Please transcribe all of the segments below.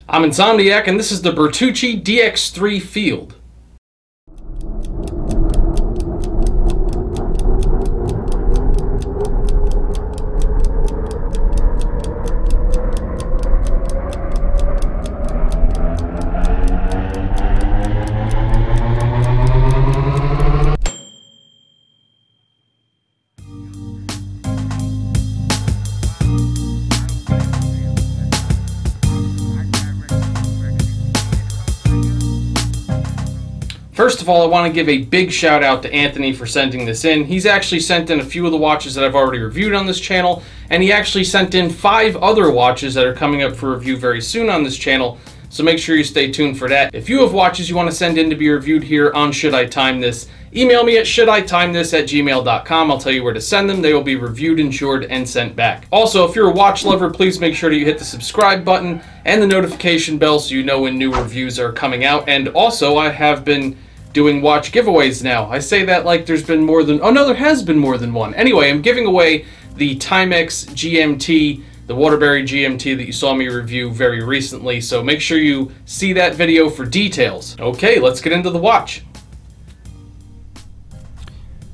I'm Insomniac, and this is the Bertucci DX3 Field. First of all, I want to give a big shout out to Anthony for sending this in. He's actually sent in a few of the watches that I've already reviewed on this channel, and he actually sent in 5 other watches that are coming up for review very soon on this channel, so make sure you stay tuned for that. If you have watches you want to send in to be reviewed here on Should I Time This, email me at shoulditimethis@gmail.com. I'll tell you where to send them. They will be reviewed, insured, and sent back. Also, if you're a watch lover, please make sure that you hit the subscribe button and the notification bell so you know when new reviews are coming out. And also, I have been doing watch giveaways now. I say that like there's been more than, oh no, there has been more than one. Anyway, I'm giving away the Timex GMT, the Waterbury GMT that you saw me review very recently, so make sure you see that video for details. Okay, let's get into the watch.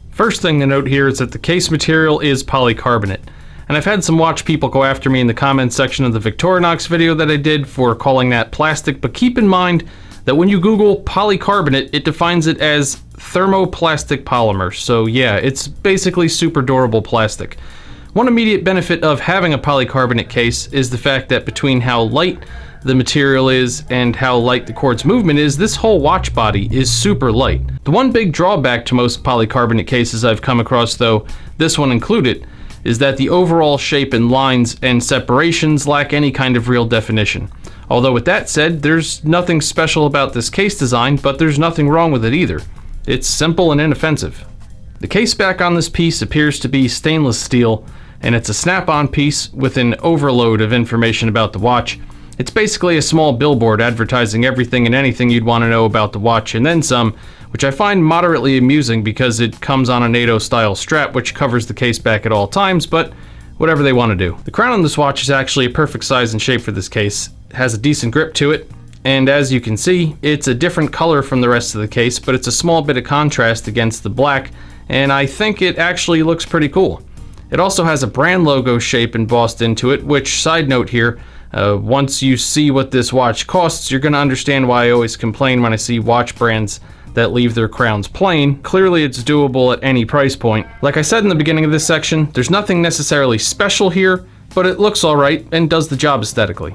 First thing to note here is that the case material is polycarbonate. And I've had some watch people go after me in the comments section of the Victorinox video that I did for calling that plastic, but keep in mind that when you Google polycarbonate, it defines it as thermoplastic polymer. So yeah, it's basically super durable plastic. One immediate benefit of having a polycarbonate case is the fact that between how light the material is and how light the cord's movement is, this whole watch body is super light. The one big drawback to most polycarbonate cases I've come across, though, this one included, is that the overall shape and lines and separations lack any kind of real definition. Although with that said, there's nothing special about this case design, but there's nothing wrong with it either. It's simple and inoffensive. The case back on this piece appears to be stainless steel, and it's a snap-on piece with an overload of information about the watch. It's basically a small billboard advertising everything and anything you'd want to know about the watch, and then some, which I find moderately amusing because it comes on a NATO style strap which covers the case back at all times, but whatever they want to do. The crown on this watch is actually a perfect size and shape for this case. It has a decent grip to it, and as you can see, it's a different color from the rest of the case, but it's a small bit of contrast against the black, and I think it actually looks pretty cool. It also has a brand logo shape embossed into it, which, side note here, once you see what this watch costs, you're going to understand why I always complain when I see watch brands that leave their crowns plain. Clearly it's doable at any price point. Like I said in the beginning of this section, there's nothing necessarily special here, but it looks alright and does the job aesthetically.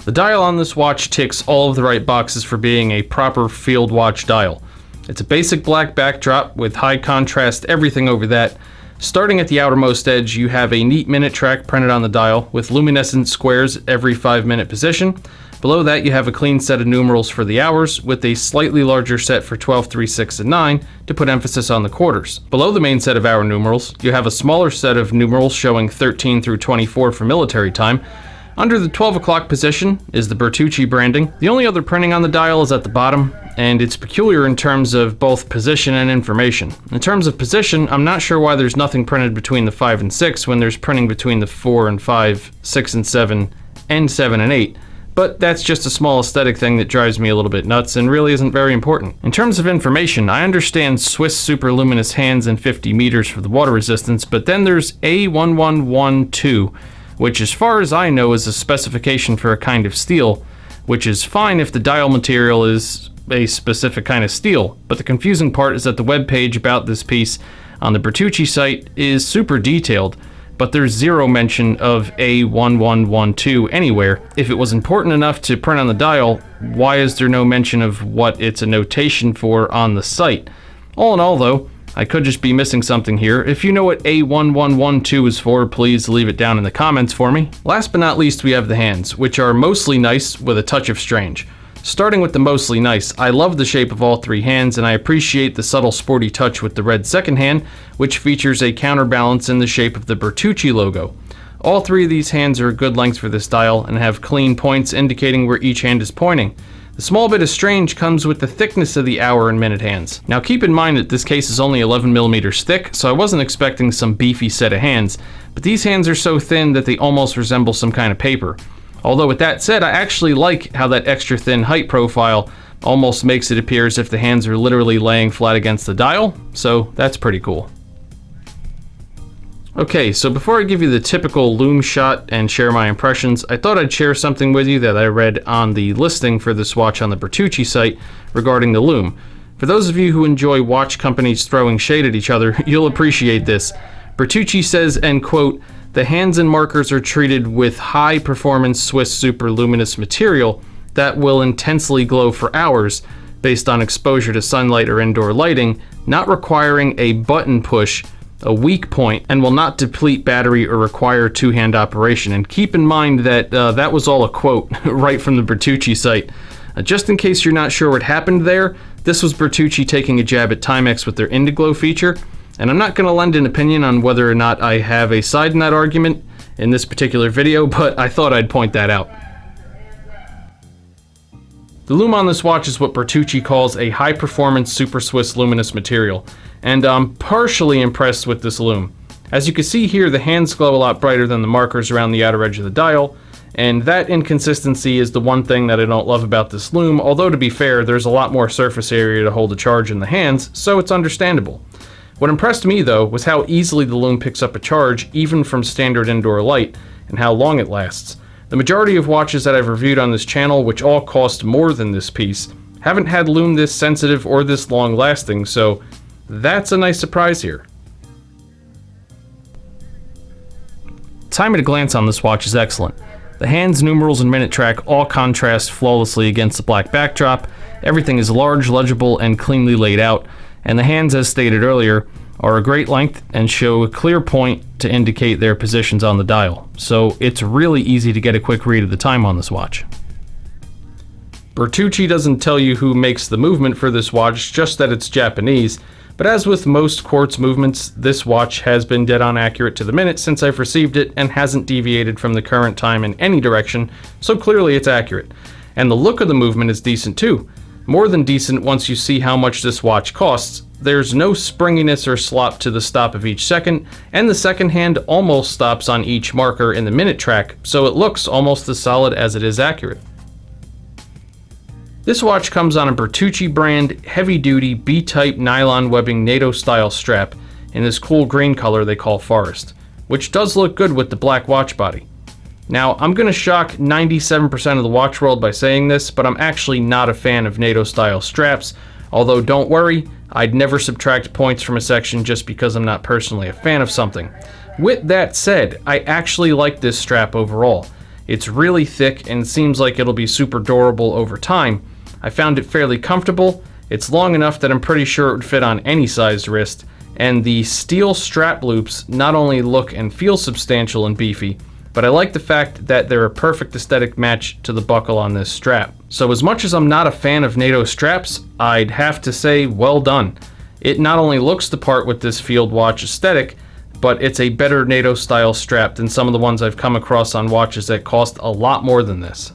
The dial on this watch ticks all of the right boxes for being a proper field watch dial. It's a basic black backdrop with high contrast everything over that. Starting at the outermost edge, you have a neat minute track printed on the dial with luminescent squares every 5-minute position. Below that you have a clean set of numerals for the hours with a slightly larger set for 12, 3, 6, and 9 to put emphasis on the quarters. Below the main set of hour numerals, you have a smaller set of numerals showing 13 through 24 for military time. Under the 12 o'clock position is the Bertucci branding. The only other printing on the dial is at the bottom, and it's peculiar in terms of both position and information. In terms of position, I'm not sure why there's nothing printed between the 5 and 6 when there's printing between the 4 and 5, 6 and 7, and 7 and 8. But that's just a small aesthetic thing that drives me a little bit nuts and really isn't very important. In terms of information, I understand Swiss superluminous hands and 50 meters for the water resistance, but then there's A1112, which as far as I know is a specification for a kind of steel, which is fine if the dial material is a specific kind of steel. But the confusing part is that the webpage about this piece on the Bertucci site is super detailed, but there's zero mention of A1112 anywhere. If it was important enough to print on the dial, why is there no mention of what it's a notation for on the site? All in all though, I could just be missing something here. If you know what A1112 is for, please leave it down in the comments for me. Last but not least, we have the hands, which are mostly nice with a touch of strange. Starting with the mostly nice, I love the shape of all 3 hands, and I appreciate the subtle sporty touch with the red second hand, which features a counterbalance in the shape of the Bertucci logo. All 3 of these hands are a good length for this dial and have clean points indicating where each hand is pointing. The small bit of strange comes with the thickness of the hour and minute hands. Now keep in mind that this case is only 11 millimeters thick, so I wasn't expecting some beefy set of hands, but these hands are so thin that they almost resemble some kind of paper. Although with that said, I actually like how that extra thin height profile almost makes it appear as if the hands are literally laying flat against the dial, so that's pretty cool. Okay, so before I give you the typical Loom shot and share my impressions, I thought I'd share something with you that I read on the listing for this watch on the Bertucci site regarding the Loom. For those of you who enjoy watch companies throwing shade at each other, you'll appreciate this. Bertucci says, and quote, "The hands and markers are treated with high-performance Swiss super luminous material that will intensely glow for hours based on exposure to sunlight or indoor lighting, not requiring a button push, a weak point, and will not deplete battery or require two-hand operation." And keep in mind that that was all a quote right from the Bertucci site. Just in case you're not sure what happened there, this was Bertucci taking a jab at Timex with their Indiglow feature, and I'm not going to lend an opinion on whether or not I have a side in that argument in this particular video, but I thought I'd point that out. The Loom on this watch is what Bertucci calls a high-performance Super Swiss luminous material, and I'm partially impressed with this Loom. As you can see here, the hands glow a lot brighter than the markers around the outer edge of the dial, and that inconsistency is the one thing that I don't love about this Loom, although to be fair, there's a lot more surface area to hold a charge in the hands, so it's understandable. What impressed me though was how easily the Loom picks up a charge even from standard indoor light, and how long it lasts. The majority of watches that I've reviewed on this channel, which all cost more than this piece, haven't had Loom this sensitive or this long lasting, so that's a nice surprise here. Time at a glance on this watch is excellent. The hands, numerals, and minute track all contrast flawlessly against the black backdrop. Everything is large, legible, and cleanly laid out, and the hands, as stated earlier, are a great length and show a clear point to indicate their positions on the dial, so it's really easy to get a quick read of the time on this watch. Bertucci doesn't tell you who makes the movement for this watch, just that it's Japanese, but as with most quartz movements, this watch has been dead on accurate to the minute since I've received it and hasn't deviated from the current time in any direction, so clearly it's accurate. And the look of the movement is decent too. More than decent once you see how much this watch costs. There's no springiness or slop to the stop of each second, and the second hand almost stops on each marker in the minute track, so it looks almost as solid as it is accurate. This watch comes on a Bertucci brand heavy-duty B-type nylon webbing NATO style strap in this cool green color they call Forest, which does look good with the black watch body. Now, I'm going to shock 97% of the watch world by saying this, but I'm actually not a fan of NATO style straps, although don't worry, I'd never subtract points from a section just because I'm not personally a fan of something. With that said, I actually like this strap overall. It's really thick and seems like it'll be super durable over time. I found it fairly comfortable, it's long enough that I'm pretty sure it would fit on any sized wrist, and the steel strap loops not only look and feel substantial and beefy, but I like the fact that they're a perfect aesthetic match to the buckle on this strap. So as much as I'm not a fan of NATO straps, I'd have to say well done. It not only looks the part with this field watch aesthetic, but it's a better NATO style strap than some of the ones I've come across on watches that cost a lot more than this.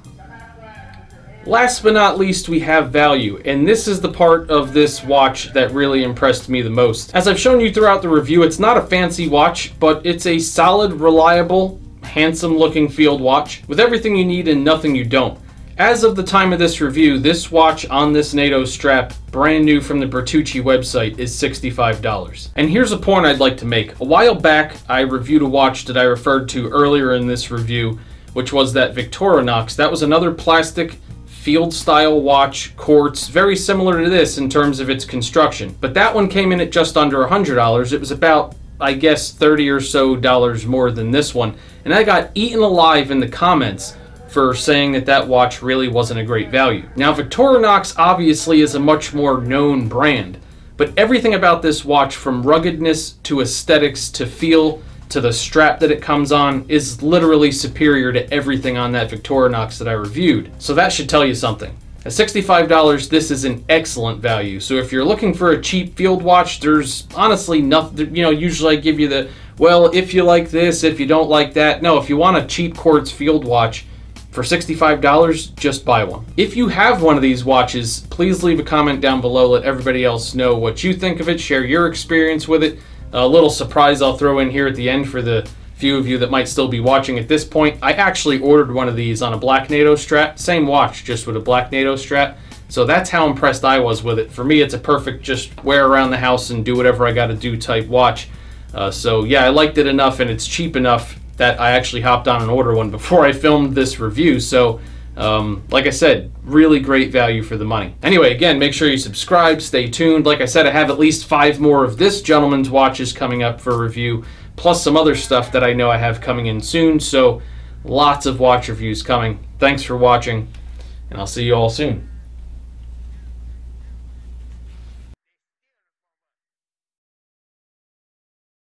Last but not least, we have value, and this is the part of this watch that really impressed me the most. As I've shown you throughout the review, it's not a fancy watch, but it's a solid, reliable, handsome looking field watch with everything you need and nothing you don't. As of the time of this review, this watch on this NATO strap, brand new from the Bertucci website, is $65. And here's a point I'd like to make. A while back, I reviewed a watch that I referred to earlier in this review, which was that Victorinox. That was another plastic field style watch, quartz, very similar to this in terms of its construction. But that one came in at just under $100. It was about, I guess, $30 or so more than this one. And I got eaten alive in the comments for saying that that watch really wasn't a great value. Now, Victorinox obviously is a much more known brand, but everything about this watch, from ruggedness to aesthetics to feel to the strap that it comes on, is literally superior to everything on that Victorinox that I reviewed. So that should tell you something. At $65, this is an excellent value. So if you're looking for a cheap field watch, there's honestly nothing, usually I give you the, well, if you like this, if you don't like that. No, if you want a cheap quartz field watch for $65, just buy one. If you have one of these watches, please leave a comment down below, let everybody else know what you think of it, share your experience with it. A little surprise I'll throw in here at the end for the few of you that might still be watching at this point, I actually ordered one of these on a black NATO strap. Same watch, just with a black NATO strap. So that's how impressed I was with it. For me, it's a perfect just wear around the house and do whatever I got to do type watch. So yeah, I liked it enough, and it's cheap enough that I actually hopped on and ordered one before I filmed this review. So like I said, really great value for the money. Anyway, again, make sure you subscribe, stay tuned. Like I said, I have at least 5 more of this gentleman's watches coming up for review, plus some other stuff that I know I have coming in soon. So lots of watch reviews coming. Thanks for watching, and I'll see you all soon.